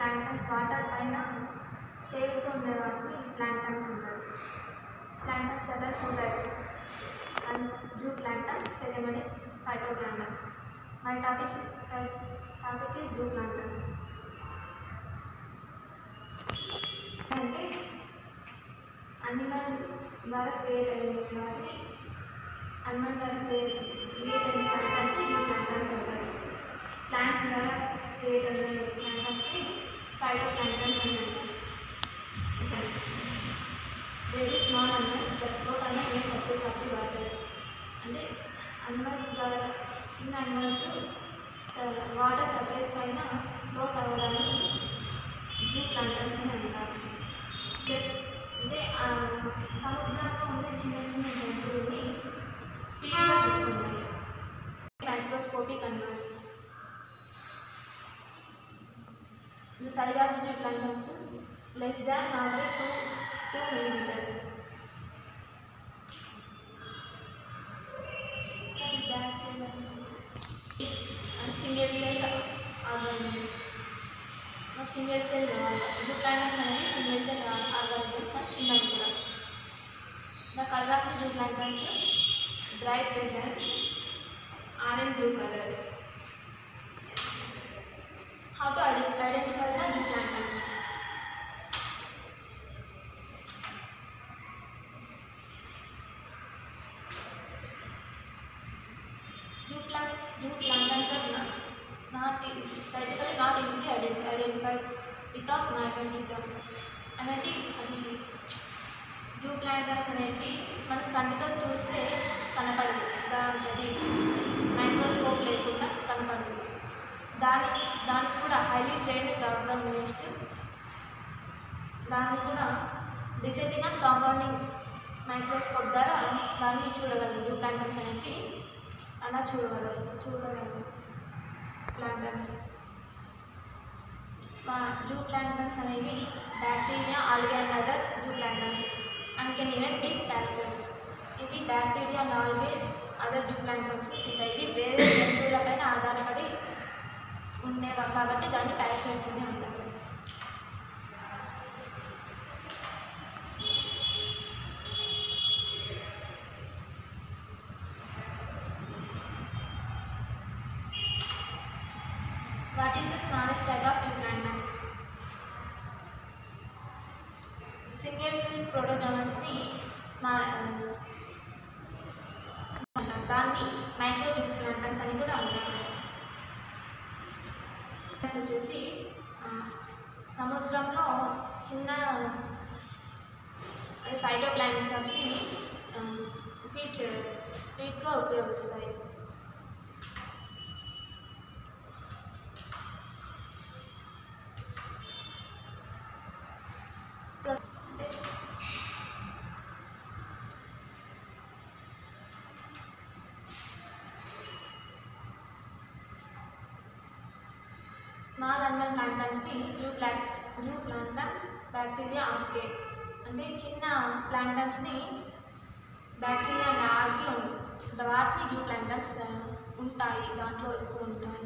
Planktons water పైన తేలుతూ ఉండే వాటిని ప్లాంక్టన్స్ అంటారు. Planktons there are 2 types, and zooplankton, second one is phytoplankton. My topic is zooplanktons. అంటే అనిమల్ ద్వారా క్రియేట్ అయిన వాటి అనిమల్ ద్వారా క్రియేట్ అయిన ప్లాంక్టన్స్ని జూప్లాంక్టన్స్ అంటారు. ప్లాంట్స్ ద్వారా క్రియేట్ అయిన ప్లాంక్టన్స్ని ఫైటోప్లాంక్టన్స్ అని అంటారు. Very small animals that float on the air surface of the water. అంటే అనిమల్స్ ద్వారా చిన్న అనిమల్స్ వాటర్ సర్ఫేస్ పైన ఫ్లోట్ అవ్వడానికి జూప్లాంక్టన్స్ అని అంటారు. అంటే సముద్రంలో ఉండే చిన్న చిన్న జంతువుల్ని ఫీడ్గా తీసుకుంటాయి. Microscopic animals. The size of the zooplankton less than or 2 millimeters. And single cell organisms. Single cell zooplanktons అనేవి సింగిల్ సెల్ ఆర్గానిజమ్స్ అని చిన్నవి కూడా. The colour of the zooplanktons bright red and orange blue colour. How to identify the zooplanktons? Zooplankton are typically not easily identified without magnetism. అనేది జూప్లాంక్టన్స్ అనేది మనం కంటితో చూస్తే కనపడదు, అది మైక్రోస్కోప్ లేకుండా కనపడదు. దానికి కూడా హైలీ ట్రైన్డ్ టాక్సానమిస్ట్ దాన్ని కూడా డిసెండింగ్ అండ్ కాంపౌండింగ్ మైక్రోస్కోప్ ద్వారా దాన్ని చూడగలరు. జూప్లాంక్టన్స్ అనేవి అలా చూడగలరు ప్లాంక్టన్స్. జూప్లాంక్టన్స్ అనేవి bacteria, algae and other zooplanktons and can even be parasites. ఇవి బ్యాక్టీరియా, ఆల్గే, అదర్ జూప్లాంక్టన్స్ ఇవి వేరే జంతువులపైన ఆధారపడి ఉండేవా కాబట్టి దాన్ని పారాసైట్స్ అని అంటారు. What is the smallest type of zooplankton? Single cell protozoans ni దాన్ని మైక్రో జూప్లాంక్టన్స్ అని కూడా అంటారు. వచ్చేసి సముద్రంలో చిన్న ఫైటోప్లాంక్టన్స్ని ఫీడ్గా ఉపయోగిస్తాయి. స్మాల్ అనిమల్ ప్లాంక్టన్స్ని జూప్లాంక్టన్స్, బ్యాక్టీరియా, ఆర్కే. అంటే చిన్న ప్లాంక్టన్స్ని బ్యాక్టీరియా అండ్ ఆర్కే వాటిని జూప్లాంక్టన్స్ ఉంటాయి, దాంట్లో ఎక్కువ ఉంటాయి.